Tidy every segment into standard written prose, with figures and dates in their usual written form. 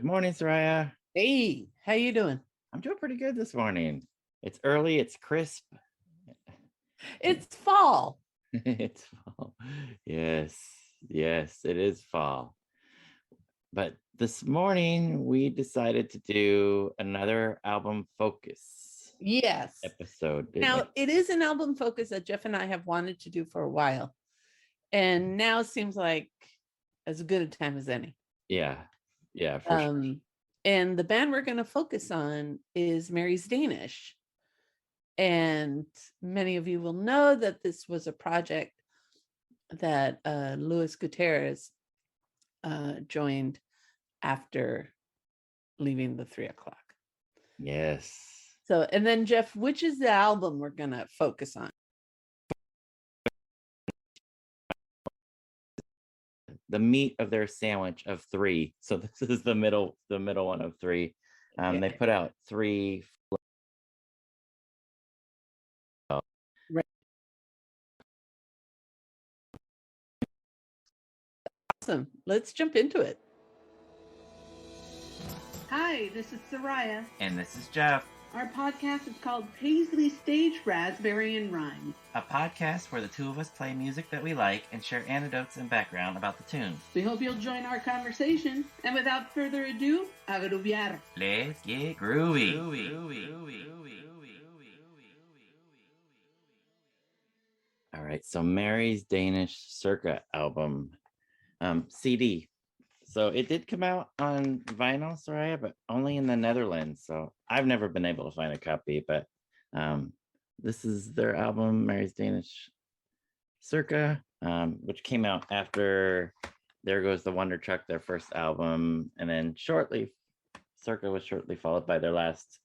morning, Soraya. Hey, how you doing? I'm doing pretty good this morning. It's early, it's crisp. It's fall. It's fall. Yes, yes, it is fall. But this morning we decided to do another album focus Yes. episode, didn't we? Now, it is an album focus that Jeff and I have wanted to do for a while. And now seems like as good a time as any. Yeah, for sure. And the band we're going to focus on is Mary's Danish. And many of you will know that this was a project that Luis Gutierrez joined after leaving the 3 o'clock. Yes. So, and then Jeff, which is the album we're going to focus on? The meat of their sandwich of 3. So this is the middle one of 3. They put out 3. Right. Awesome. Let's jump into it. Hi, this is Soraya. And this is Jeff. Our podcast is called Paisley Stage Raspberry and Rhyme, a podcast where the two of us play music that we like and share anecdotes and background about the tunes. We hope you'll join our conversation. And without further ado, a grubiar. Let's get groovy. All right, so Mary's Danish Circa album, CD. So it did come out on vinyl, Soraya, but only in the Netherlands. So I've never been able to find a copy, but this is their album, Mary's Danish Circa, which came out after There Goes the Wonder Truck, their first album. And then Circa was shortly followed by their last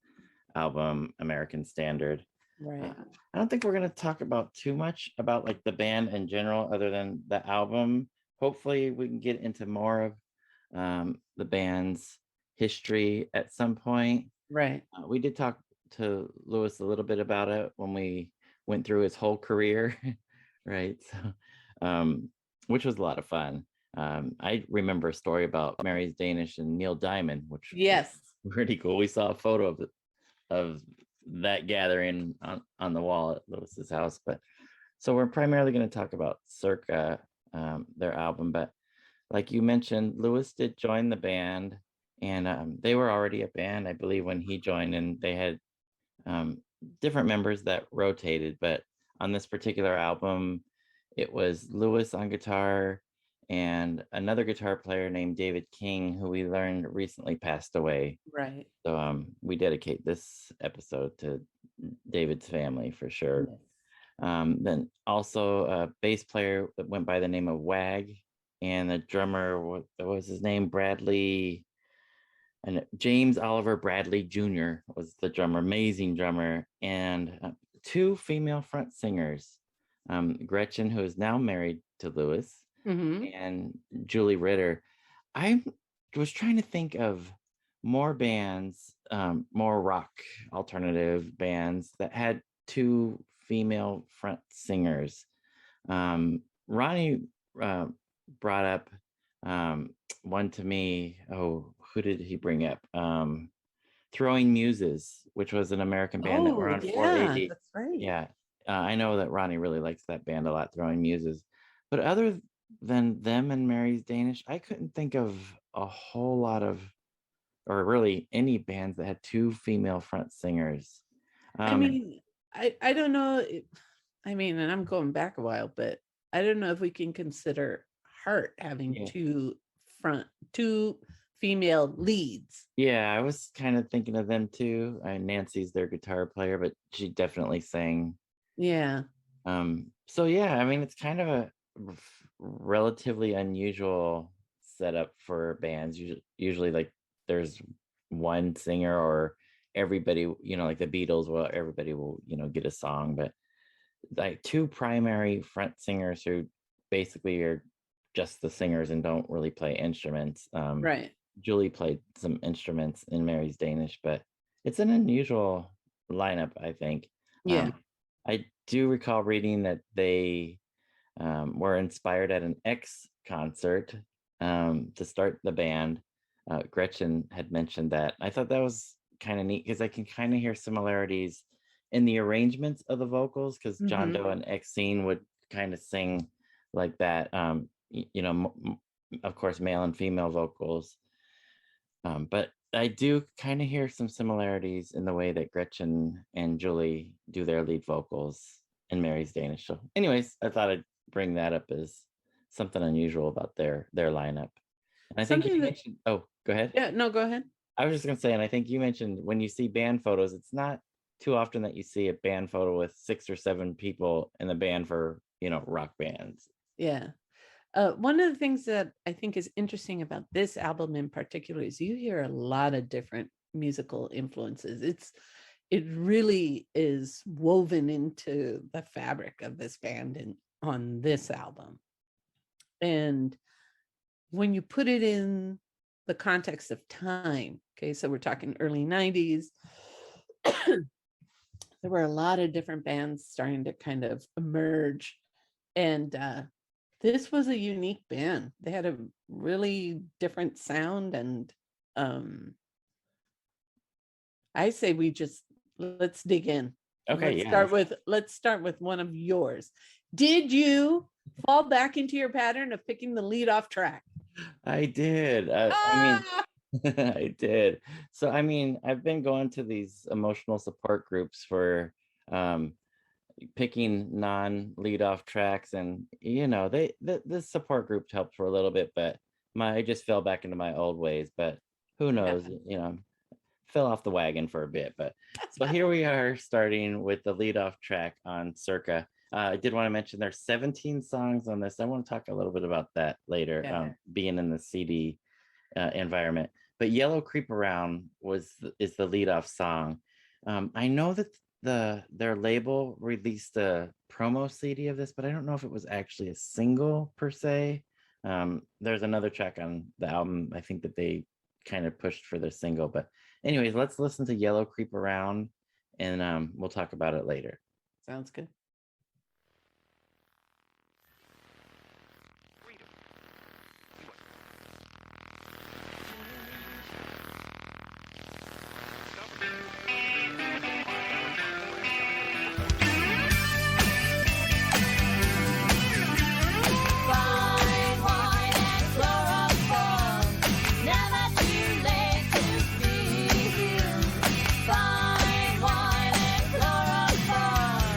album, American Standard. Right. I don't think we're going to talk about too much about like the band in general, other than the album. Hopefully we can get into more of the band's history at some point. Right. We did talk to Lewis a little bit about it when we went through his whole career, right? So, which was a lot of fun. I remember a story about Mary's Danish and Neil Diamond, which yes, was pretty cool. We saw a photo of that gathering on the wall at Lewis's house. But so we're primarily going to talk about Circa, their album, but like you mentioned, Lewis did join the band, and they were already a band, I believe, when he joined, and they had different members that rotated. But on this particular album, it was Lewis on guitar and another guitar player named David King, who we learned recently passed away. Right. So we dedicate this episode to David's family for sure. Yes. Then also a bass player that went by the name of Wag. And the drummer, what was his name? Bradley, and James Oliver Bradley Jr. was the drummer, amazing drummer. And 2 female front singers, Gretchen, who is now married to Lewis, and Julie Ritter. I was trying to think of more bands, more rock alternative bands that had 2 female front singers. Ronnie brought up one to me. Oh, who did he bring up? Throwing Muses, which was an American band that were on 480. That's right. Yeah, I know that Ronnie really likes that band a lot, Throwing Muses. But other than them and Mary's Danish, I couldn't think of a whole lot of, or really any bands that had 2 female front singers. I mean, I don't know. I mean, and I'm going back a while, but I don't know if we can consider Heart having 2 female leads. Yeah, I was kind of thinking of them too. Nancy's their guitar player, but she definitely sang. Yeah. So yeah, I mean, it's kind of a relatively unusual setup for bands. Usually like there's one singer, or everybody, like the Beatles, well, everybody will, get a song, but like 2 primary front singers who basically are just the singers and don't really play instruments. Right. Julie played some instruments in Mary's Danish, but it's an unusual lineup, I think. Yeah. I do recall reading that they were inspired at an X concert to start the band. Gretchen had mentioned that. I thought that was kind of neat because I can kind of hear similarities in the arrangements of the vocals, because John Doe and Exene would kind of sing like that. Of course, male and female vocals. But I do kind of hear some similarities in the way that Gretchen and Julie do their lead vocals in Mary's Danish. So anyways, I thought I'd bring that up as something unusual about their lineup. And I think you mentioned, oh, go ahead. Yeah, no, go ahead. I was just going to say, and I think you mentioned when you see band photos, it's not too often that you see a band photo with 6 or 7 people in the band for, rock bands. Yeah. One of the things that I think is interesting about this album in particular is you hear a lot of different musical influences. It really is woven into the fabric of this band and on this album. And when you put it in the context of time, okay, so we're talking early 90s, there were a lot of different bands starting to kind of emerge. And this was a unique band. They had a really different sound. And I say let's dig in. Okay, Let's start with one of yours. Did you fall back into your pattern of picking the lead off track? I did. I mean, I did. So, I mean, I've been going to these emotional support groups for picking non-lead off tracks, and this support group helped for a little bit, but I just fell back into my old ways. But who knows? Fell off the wagon for a bit. But so here we are, starting with the lead off track on Circa. I did want to mention there's 17 songs on this. I want to talk a little bit about that later, being in the CD environment. But Yellow Creep Around is the lead off song. I know that their label released a promo CD of this, but I don't know if it was actually a single per se. There's another track on the album I think that they kind of pushed for their single. But anyways, let's listen to Yellow Creep Around, and we'll talk about it later. Sounds good. Fine wine and chloroform.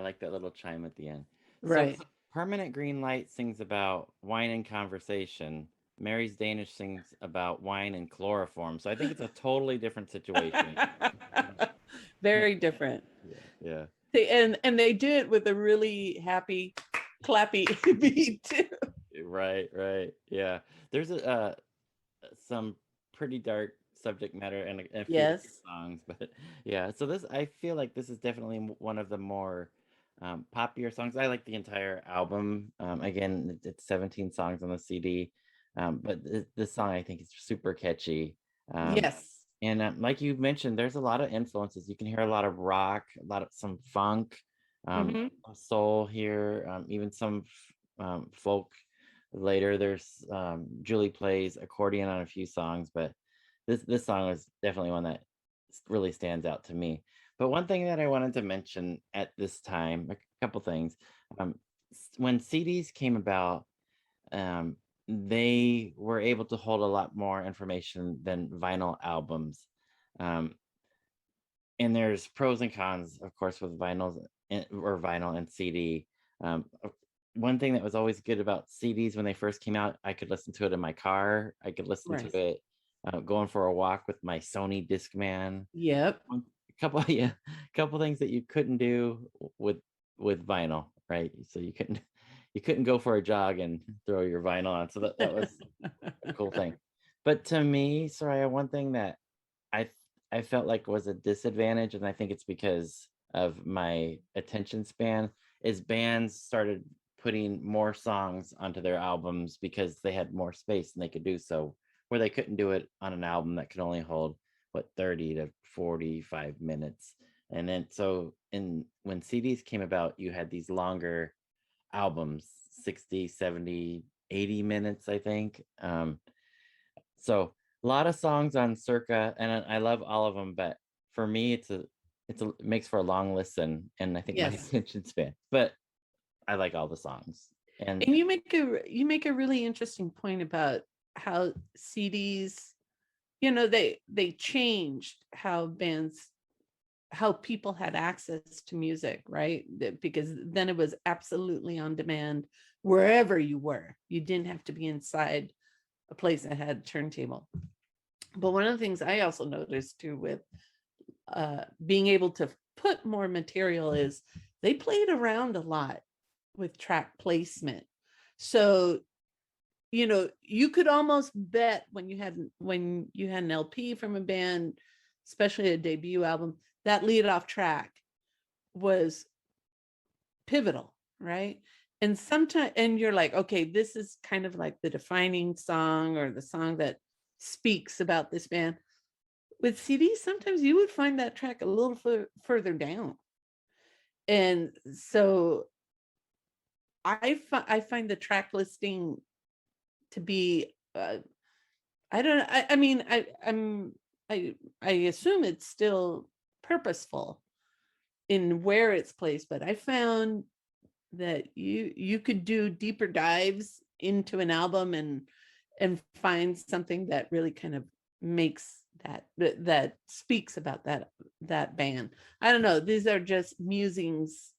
like that little chime at the end. Right. So Permanent Green Light sings about wine and conversation. Mary's Danish sings about wine and chloroform. So I think it's a totally different situation. Very different. Yeah. And they do it with a really happy, clappy beat too. Right. Yeah. There's some pretty dark subject matter and a few Yes. songs, but yeah. So I feel like this is definitely one of the more poppier songs. I like the entire album. Again, it's 17 songs on the CD, but this song I think is super catchy. Yes. And like you mentioned, there's a lot of influences. You can hear a lot of rock, some funk, soul here, even some folk. Later, there's Julie plays accordion on a few songs, but this song is definitely one that really stands out to me. But one thing that I wanted to mention at this time, a couple things, when CDs came about, they were able to hold a lot more information than vinyl albums. And there's pros and cons, of course, with vinyl and CD. One thing that was always good about CDs when they first came out, I could listen to it in my car. I could listen to it going for a walk with my Sony Discman. Yep. Couple things that you couldn't do with vinyl, right? So you couldn't go for a jog and throw your vinyl on. So that was a cool thing. But to me, Soraya, one thing that I felt like was a disadvantage, and I think it's because of my attention span, is bands started putting more songs onto their albums because they had more space and they could do so, where they couldn't do it on an album that could only hold 30 to 45 minutes. And then when CDs came about, you had these longer albums, 60, 70, 80 minutes, I think. So a lot of songs on Circa, and I love all of them, but for me it makes for a long listen, and I think my attention span, but I like all the songs. And you make a really interesting point about how CDs, they changed how people had access to music, right? Because then it was absolutely on demand wherever you were. You didn't have to be inside a place that had a turntable. But one of the things I also noticed too with being able to put more material is they played around a lot with track placement. So you could almost bet when you had an LP from a band, especially a debut album, that lead off track was pivotal, right? And sometimes, and you're like, okay, this is kind of like the defining song or the song that speaks about this band. With CDs, sometimes you would find that track a little further down. And so I find the track listing to be, I assume it's still purposeful in where it's placed, but I found that you could do deeper dives into an album and find something that really kind of makes that speaks about that band. I don't know, these are just musings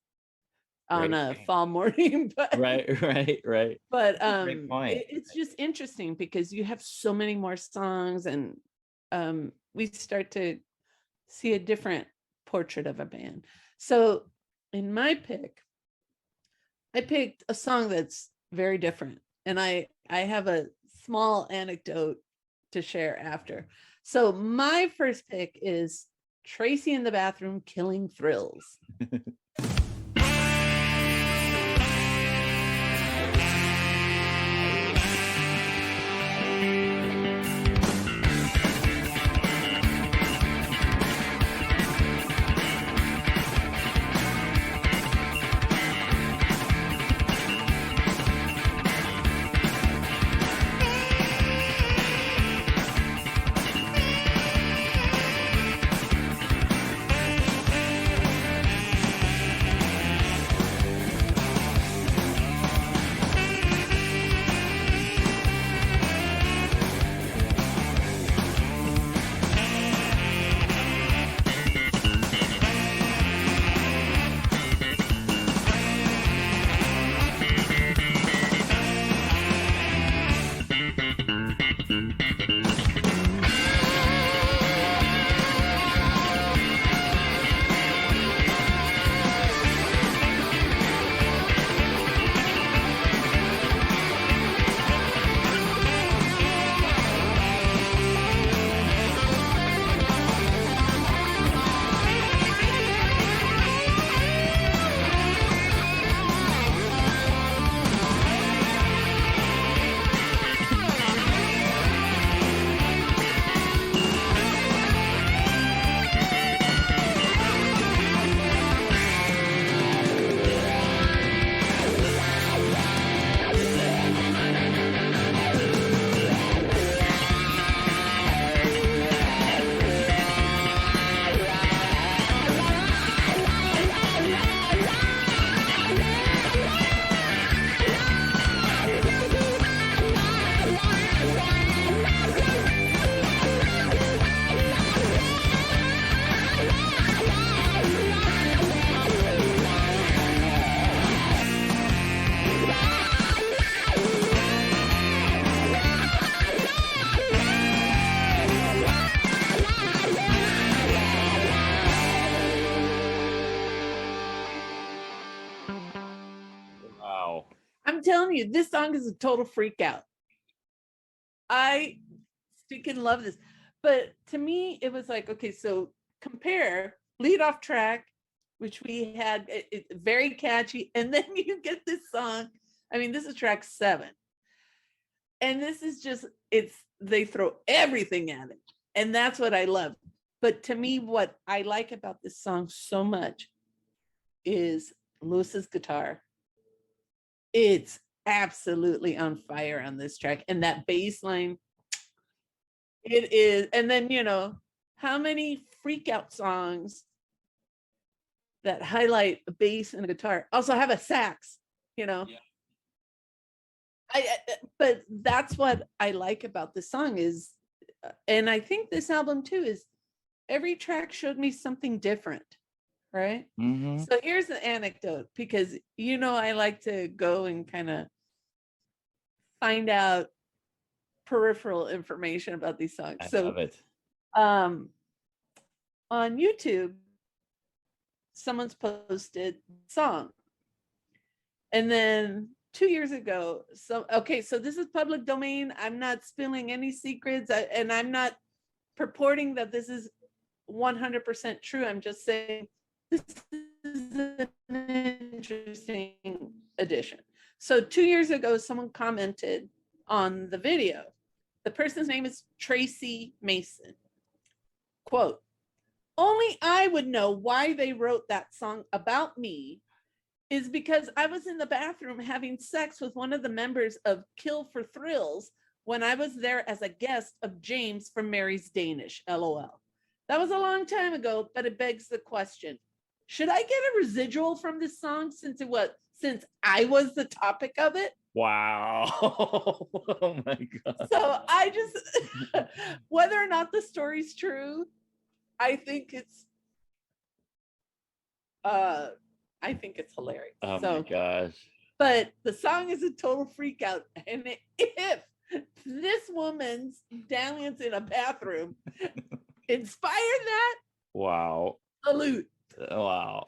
on a fall morning, but right. But great point. It's just interesting because you have so many more songs, and we start to see a different portrait of a band. So in my pick, I picked a song that's very different, and I have a small anecdote to share after. So my first pick is Tracy in the Bathroom, Killing Thrills. telling you, this song is a total freak out. I freaking love this. But to me, it was like, okay, so compare lead off track, which we had, it's very catchy. And then you get this song. I mean, this is track 7. And this is just, they throw everything at it. And that's what I love. But to me, what I like about this song so much is Lewis's guitar. It's absolutely on fire on this track. And that bass line, it is. And then, how many freak out songs that highlight a bass and a guitar also have a sax, Yeah. But that's what I like about this song is, and I think this album too, is every track showed me something different, right? Mm-hmm. So here's the anecdote, because I like to go and kind of find out peripheral information about these songs. I love it. On YouTube, someone's posted song, and then 2 years ago, so this is public domain. I'm not spilling any secrets, and I'm not purporting that this is 100% true. I'm just saying this is an interesting addition. So 2 years ago, someone commented on the video. The person's name is Tracy Mason. Quote, "Only I would know why they wrote that song about me is because I was in the bathroom having sex with one of the members of Kill for Thrills when I was there as a guest of James from Mary's Danish, LOL. That was a long time ago, but it begs the question, should I get a residual from this song since I was the topic of it?" Wow. Oh my God. So I just, whether or not the story's true, I think it's hilarious. Oh my gosh. But the song is a total freak out. And if this woman's dalliance in a bathroom inspired that, wow. Salute. Wow.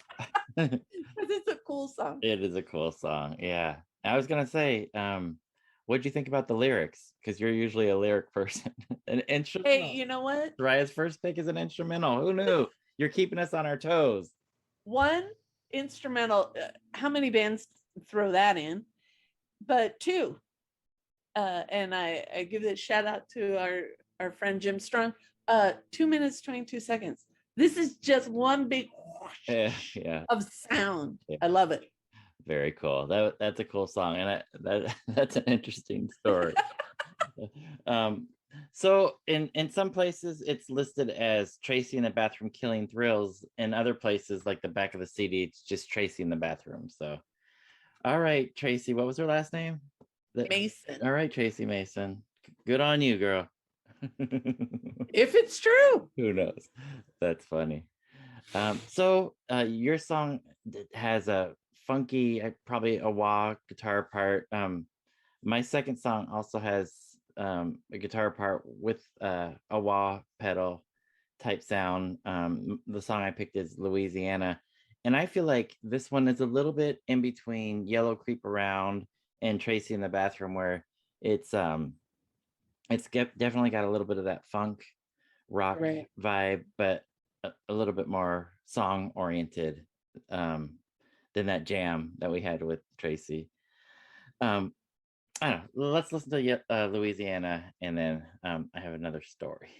Because it's a cool song. It is a cool song. Yeah. I was going to say, what'd you think about the lyrics? Because you're usually a lyric person. An instrumental. Hey, you know what? Soraya's first pick is an instrumental. Who knew? You're keeping us on our toes. One, instrumental. How many bands throw that in? But 2, and I give this shout out to our friend Jim Strong. 2 minutes, 22 seconds. This is just one big yeah. of sound. Yeah. I love it. Very cool. That's a cool song, and that's an interesting story. So in some places it's listed as Tracy in the bathroom killing thrills. In other places, like the back of the CD, it's just Tracy in the bathroom. So, all right, Tracy, what was her last name? Mason. All right, Tracy Mason. Good on you, girl. If it's true. Who knows? That's funny. So your song has a funky, probably a wah guitar part. My second song also has a guitar part with a wah pedal type sound. The song I picked is Louisiana, and I feel like this one is a little bit in between Yellow Creep Around and Tracy in the Bathroom, where it's definitely got a little bit of that funk rock vibe, but a little bit more song oriented than that jam that we had with Tracy. I don't know. Let's listen to Louisiana, and then I have another story.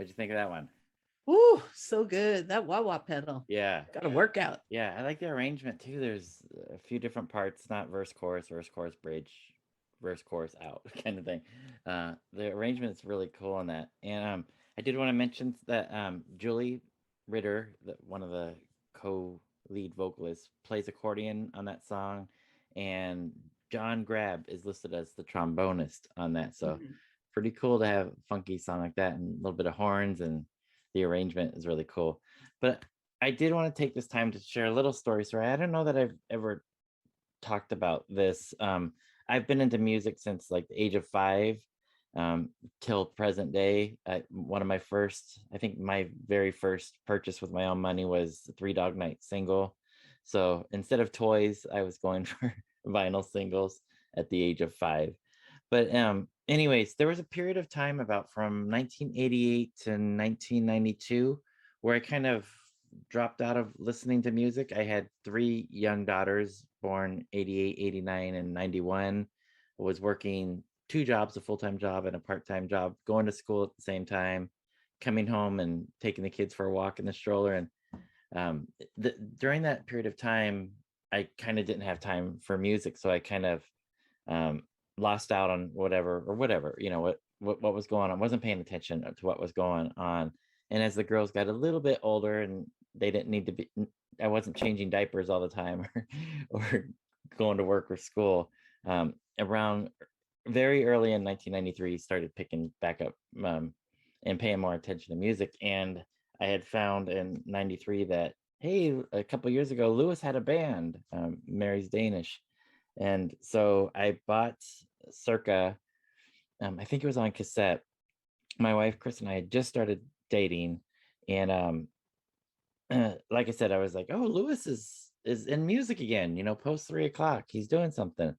What'd you think of that one? Ooh, so good. That wah-wah pedal. Yeah. Got to work out. Yeah, I like the arrangement too. There's a few different parts, not verse, chorus, bridge, verse, chorus, out kind of thing. The arrangement is really cool on that. And I did want to mention that Julie Ritter, one of the co-lead vocalists, plays accordion on that song, and John Grab is listed as the trombonist on that. So pretty cool to have a funky song like that and a little bit of horns, and the arrangement is really cool. But I did want to take this time to share a little story. Sorry, I don't know that I've ever talked about this. I've been into music since like the age of 5 till present day. One of my first, I think my very first purchase with my own money was the Three Dog Night single. So instead of toys, I was going for vinyl singles at the age of 5. But anyways, there was a period of time about from 1988 to 1992 where I kind of dropped out of listening to music. I had 3 young daughters born 88, 89, and 91. I was working 2 jobs, a full-time job and a part-time job, going to school at the same time, coming home and taking the kids for a walk in the stroller. And during that period of time, I kind of didn't have time for music. So I kind of lost out on whatever, what was going on. I wasn't paying attention to what was going on. And as the girls got a little bit older and they didn't need to be, I wasn't changing diapers all the time or going to work or school. Around very early in 1993, started picking back up and paying more attention to music. And I had found in 93 that, hey, a couple years ago, Lewis had a band, Mary's Danish. And so I bought Circa. I think it was on cassette. My wife, Chris, and I had just started dating. And like I said, I was like, oh, Lewis is in music again, post 3 o'clock. He's doing something.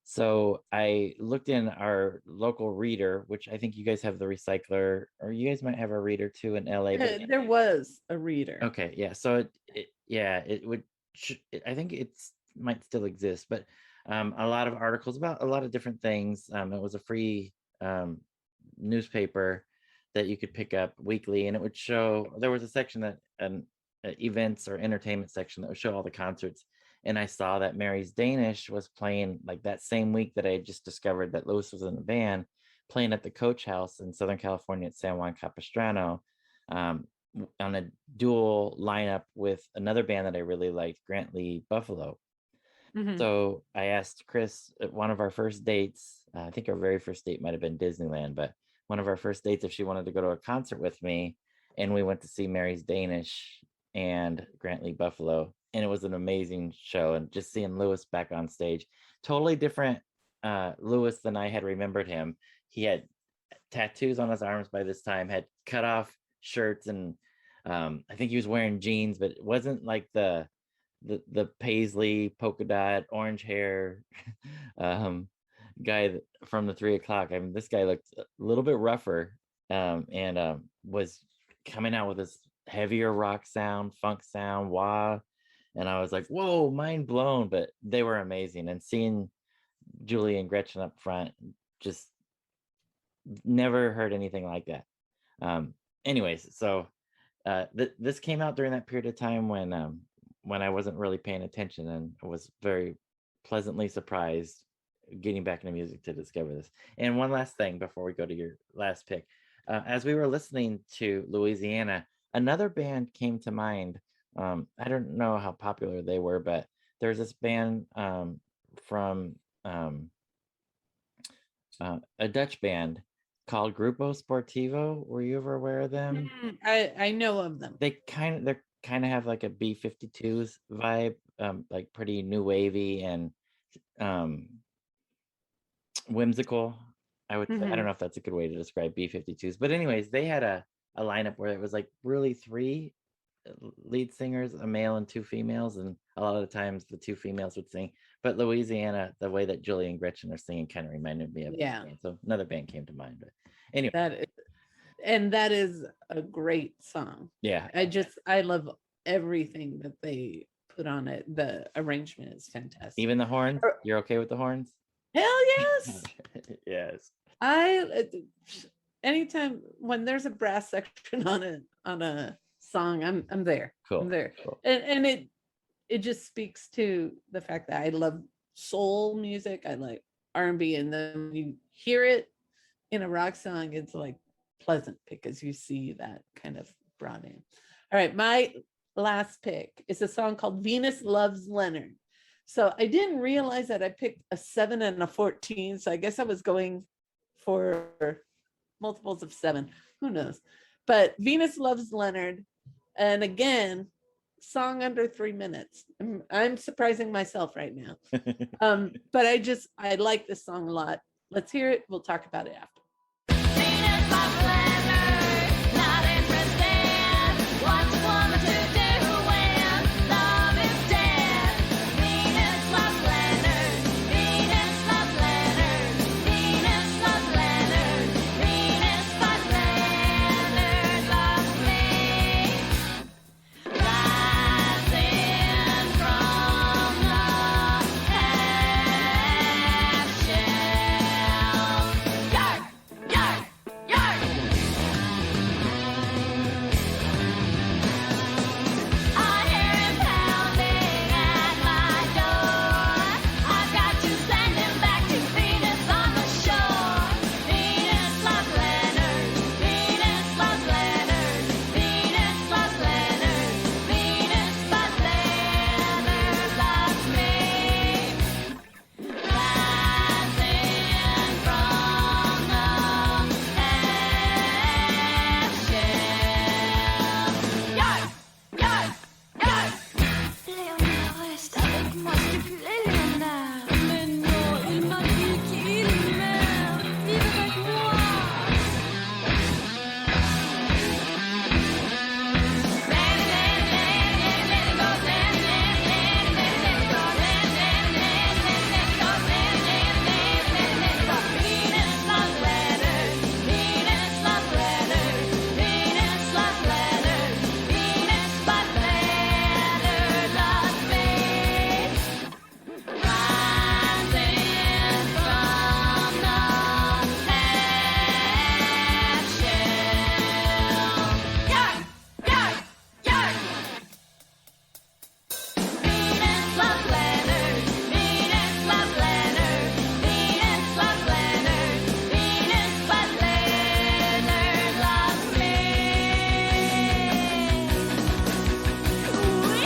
So I looked in our local reader, which I think you guys have the Recycler, or you guys might have a reader too in LA. But there was a reader. Okay, yeah. So it would. I think it's might still exist, but a lot of articles about a lot of different things. It was a free newspaper that you could pick up weekly, and it would show. There was a section that events or entertainment section that would show all the concerts. And I saw that Mary's Danish was playing like that same week that I had just discovered that Lewis was in the band, playing at the Coach House in Southern California at San Juan Capistrano, on a dual lineup with another band that I really liked, Grantley Buffalo. So I asked Chris at one of our first dates, I think our very first date might have been Disneyland, but one of our first dates, if she wanted to go to a concert with me. And we went to see Mary's Danish and Grantley Buffalo. And it was an amazing show. And just seeing Lewis back on stage, totally different Lewis than I had remembered him. He had tattoos on his arms by this time, had cut off shirts, and I think he was wearing jeans, but it wasn't like the paisley polka dot orange hair guy from the 3 o'clock. I mean, this guy looked a little bit rougher, and was coming out with this heavier rock sound, funk sound, wah. And I was like, whoa, mind blown. But they were amazing. And seeing Julie and Gretchen up front, just never heard anything like that. Anyways, so this came out during that period of time when I wasn't really paying attention, and I was very pleasantly surprised getting back into music to discover this. And one last thing before we go to your last pick. As we were listening to Louisiana, another band came to mind. I don't know how popular they were, but there's this band from a Dutch band called Grupo Sportivo. Were you ever aware of them? I know of them. They kind of have like a B-52s vibe, like pretty new wavy and whimsical, I would say. I don't know if that's a good way to describe B-52s, but anyways, they had a lineup where it was like really 3 lead singers, a male and 2 females, and a lot of the times the 2 females would sing. But Louisiana, the way that Julie and Gretchen are singing kind of reminded me of that band. So another band came to mind. But anyway, that is a great song. Yeah, I love everything that they put on it. The arrangement is fantastic. Even the horns. You're okay with the horns? Hell yes. Yes. anytime when there's a brass section on a song, I'm there. Cool. I'm there. Cool. And it just speaks to the fact that I love soul music. I like R&B, and then when you hear it in a rock song, it's like pleasant because you see that kind of brought in. All right, my last pick is a song called Venus Loves Leonard. So I didn't realize that I picked a 7 and a 14. So I guess I was going for multiples of 7. Who knows? But Venus Loves Leonard. And again, song under 3 minutes. I'm surprising myself right now. But I like this song a lot. Let's hear it. We'll talk about it after. Venus loves Leonard, not interested. What's a woman to do when love is dead? Venus loves Leonard, Venus loves Leonard, Venus loves Leonard, Venus but Leonard loves me. Rising from the half shell. Yard, yard, yard. I hear him pounding at my door. I've got to send him back to Venus on the shore. Venus loves Leonard, Venus loves Leonard, Venus loves Leonard, Venus but Leonard loves me. Rising from the half shell. Yard, yard, yard. Léonard reste avec moi, s'il te plaît, Léonard. Mais non, il m'a dit qu'il meurt. Vive avec moi. Venus loves Leonard, Venus loves Leonard, Venus loves Leonard, Venus but Leonard loves me. Rising from the half shell. Yard, yard, yard. Venus loves Leonard, Venus loves Leonard, Venus loves Leonard, Venus but Leonard loves me. Oui,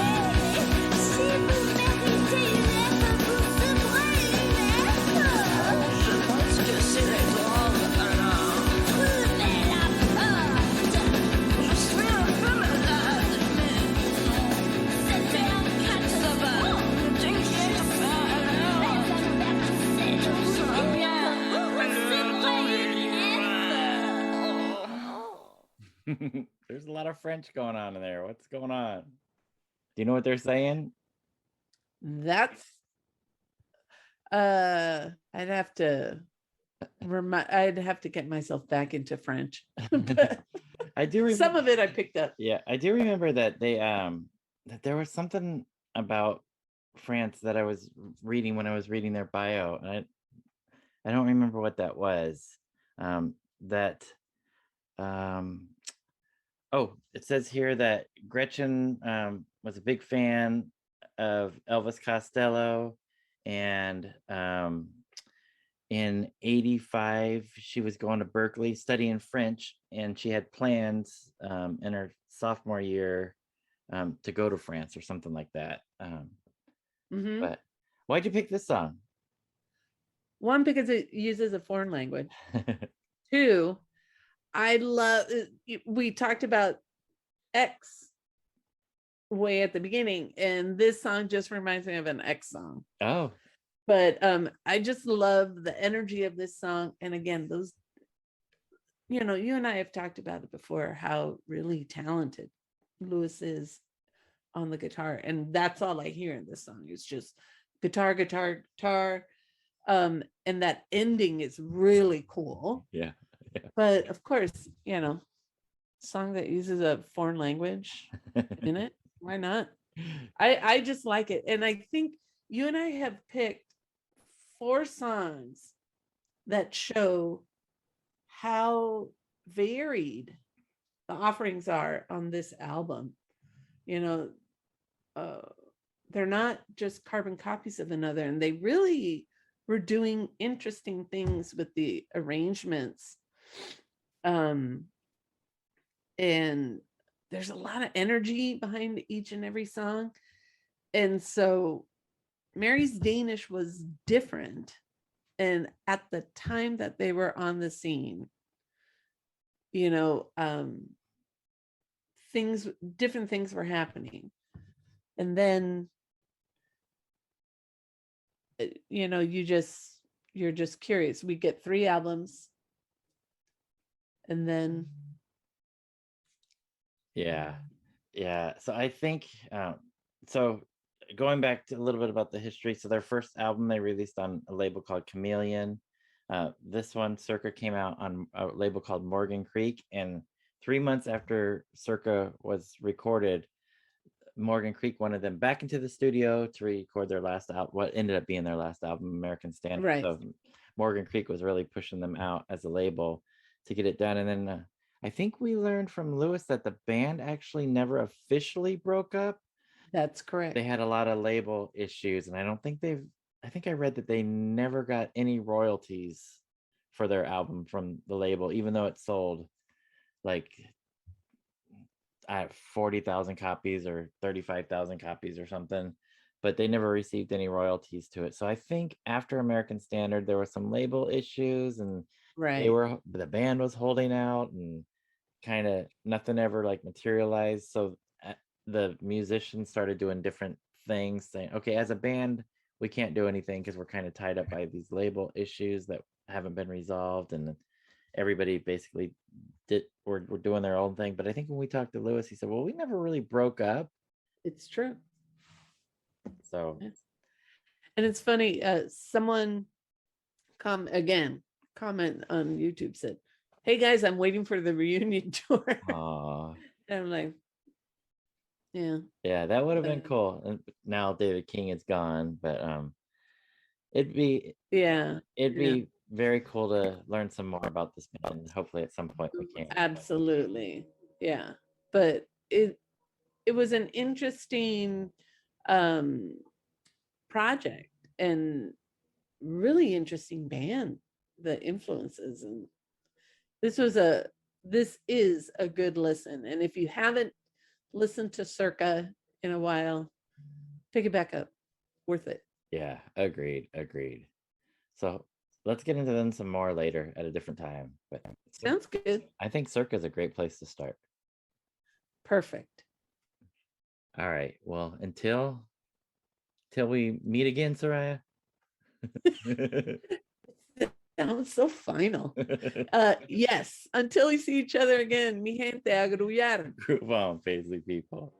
si vous méritez une lettre, vous recevrez une lettre. Je pense que c'est les drogues, alors. Trouvez la porte. Je suis un peu malade, mais c'était un catastrophe. Ça va, ne t'inquiète pas, alors. Tout sera bien. There's a lot of French going on in there. What's going on? Do you know what they're saying? That's I'd have to get myself back into French. But I do remember. some of it I picked up. Yeah, I do remember that they that there was something about France that I was reading when I was reading their bio, and I don't remember what that was. That oh, it says here that Gretchen was a big fan of Elvis Costello, and in 85 she was going to Berkeley studying French, and she had plans in her sophomore year to go to France or something like that. Mhm. But why'd you pick this song? One, because it uses a foreign language. 2, I love, we talked about X way at the beginning, and this song just reminds me of an X song. Oh, But I just love the energy of this song. And again, those, you and I have talked about it before, how really talented Louis is on the guitar. And that's all I hear in this song. It's just guitar, guitar, guitar. And that ending is really cool. yeah. But of course, song that uses a foreign language in it, why not? I just like it. And I think you and I have picked 4 songs that show how varied the offerings are on this album. You know, they're not just carbon copies of another, and they really were doing interesting things with the arrangements. And there's a lot of energy behind each and every song. And so Mary's Danish was different. And at the time that they were on the scene, you know, different things were happening. And then, you know, you're just curious. We get 3 albums. And then. Yeah. So I think, so going back to a little bit about the history. So their first album they released on a label called Chameleon. This one, Circa, came out on a label called Morgan Creek. And 3 months after Circa was recorded, Morgan Creek wanted them back into the studio to record their last album, what ended up being their last album, American Standard. Right. So Morgan Creek was really pushing them out as a label to get it done. And then I think we learned from Lewis that the band actually never officially broke up. That's correct. They had a lot of label issues, and I think I read that they never got any royalties for their album from the label, even though it sold like 40,000 copies or 35,000 copies or something, but they never received any royalties to it. So I think after American Standard, there were some label issues, and Right. the band was holding out, and kind of nothing ever like materialized. So the musicians started doing different things, saying, okay, as a band, we can't do anything because we're kind of tied up by these label issues that haven't been resolved. And everybody basically were doing their own thing. But I think when we talked to Lewis, he said, well, we never really broke up. It's true. So, and it's funny, someone comment on YouTube said, hey guys, I'm waiting for the reunion tour. And I'm like, yeah, that would have been cool. And now David King is gone, but it'd be very cool to learn some more about this band. Hopefully at some point we can. Absolutely. Yeah. But it was an interesting project and really interesting band, the influences. And this is a good listen. And if you haven't listened to Circa in a while, pick it back up. Worth it. Yeah, agreed. So let's get into them some more later at a different time. But sounds good. I think Circa is a great place to start. Perfect. All right. Well, until we meet again, Soraya. Sounds so final. Yes. Until we see each other again, mi gente, a grullar. Grupo Paisley people.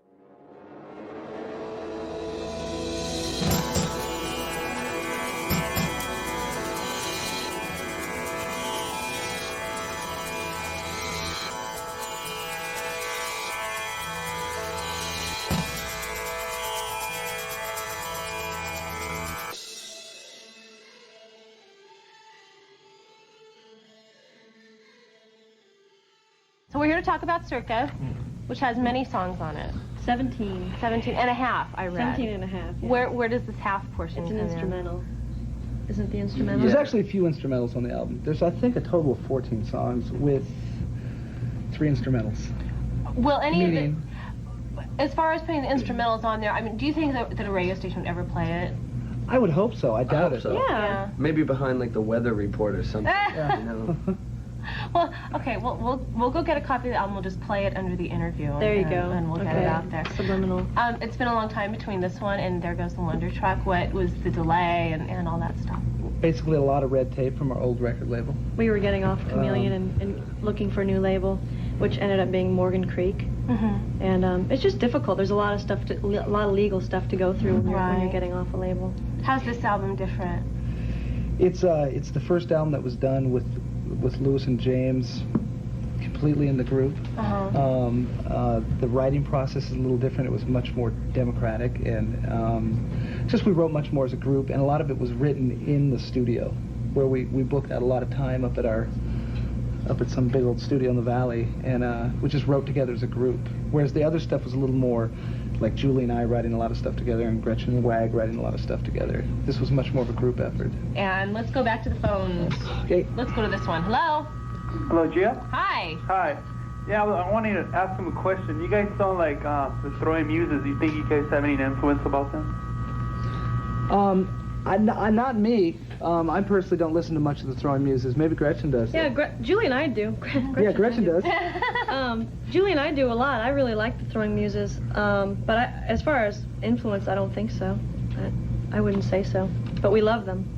So we're here to talk about Circa, which has many songs on it. 17. 17 and a half, I read. 17 and a half. Yeah. Where does this half portion It's come an in? instrumental. Isn't the instrumental? There's actually a few instrumentals on the album. There's, I think, a total of 14 songs with 3 instrumentals. Will any Meaning, of it, as far as putting the instrumentals on there, I mean, do you think that a radio station would ever play it? I would hope so. I doubt hope it. so. Yeah. Maybe behind like the weather report or something. You know? Well, okay, we'll go get a copy of the album. We'll just play it under the interview. There you go. And we'll get it out there. Subliminal. It's been a long time between this one and There Goes the Wonder Truck. What was the delay and all that stuff? Basically, a lot of red tape from our old record label. We were getting off Chameleon and looking for a new label, which ended up being Morgan Creek. Mm-hmm. And it's just difficult. There's a lot of legal stuff to go through when you're getting off a label. How's this album different? It's the first album that was done with Lewis and James completely in the group. The writing process is a little different. It was much more democratic, and just we wrote much more as a group, and a lot of it was written in the studio, where we booked out a lot of time up at our up at some big old studio in the valley, and we just wrote together as a group. Whereas the other stuff was a little more like Julie and I writing a lot of stuff together, and Gretchen and Wag writing a lot of stuff together. This was much more of a group effort. And let's go back to the phones. Okay. Let's go to this one. Hello. Hello, Gia? Hi. Hi. Yeah, I wanted to ask him a question. You guys sound like the Throwing Muses. Do you think you guys have any influence about them? Not me. I personally don't listen to much of the Throwing Muses. Maybe Gretchen does. Yeah, Julie and I do. Gretchen does. Julie and I do a lot. I really like the Throwing Muses. But as far as influence, I don't think so. I wouldn't say so. But we love them.